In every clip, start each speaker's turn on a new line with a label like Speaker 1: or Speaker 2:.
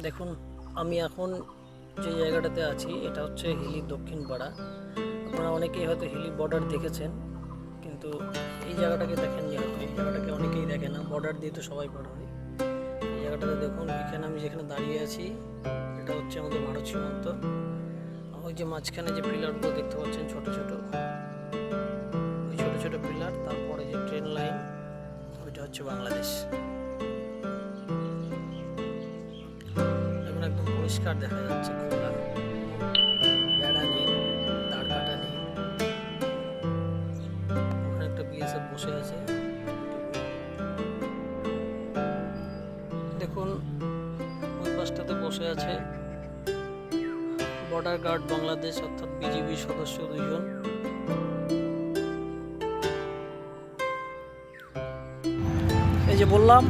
Speaker 1: দেখুন, আমি এখন যে জায়গাটাতে আছি এটা হচ্ছে হিলি দক্ষিণ পাড়া। আপনারা অনেকেই হয়তো হিলি বর্ডার দেখেছেন, কিন্তু এই জায়গাটাকে দেখেননি হয়তো। এই জায়গাটাকে অনেকেই দেখে না, বর্ডার দিয়ে তো সবাই পার হয়। এই জায়গাটাতে দেখুন, এখানে আমি যেখানে দাঁড়িয়ে আছি এটা হচ্ছে আমাদের ভারত সীমান্ত। ওই যে মাঝখানে যে পিলারগুলো দেখতে পাচ্ছেন ছোট ছোট, ওই ছোট ছোট পিলার, তারপরে যে ট্রেন লাইন, ওইটা হচ্ছে বাংলাদেশ। এখন একদম পরিষ্কার দেখা যাচ্ছে, খোলা, বেড়া নেই, তার কাটা নেই। ওখানে একটা বিএসএফ বসে আছে। দেখুন, ওই পাশটাতে বসে আছে বর্ডার গার্ড বাংলাদেশ, অর্থাৎ বিজিবি সদস্য 2 জন। এই যে বললাম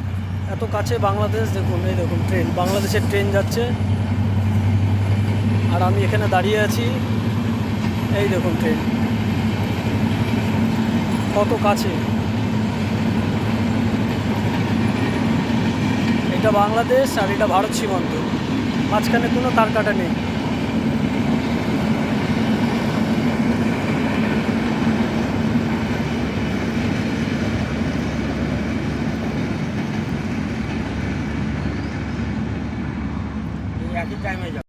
Speaker 1: এত কাছে বাংলাদেশ, দেখুন এই দেখুন ট্রেন, বাংলাদেশের ট্রেন যাচ্ছে, আর আমি এখানে দাঁড়িয়ে আছি। এই দেখুন ট্রেন কত কাছে। এটা বাংলাদেশ আর এটা ভারত সীমান্ত, মাঝখানে কোনো তার কাটা নেই।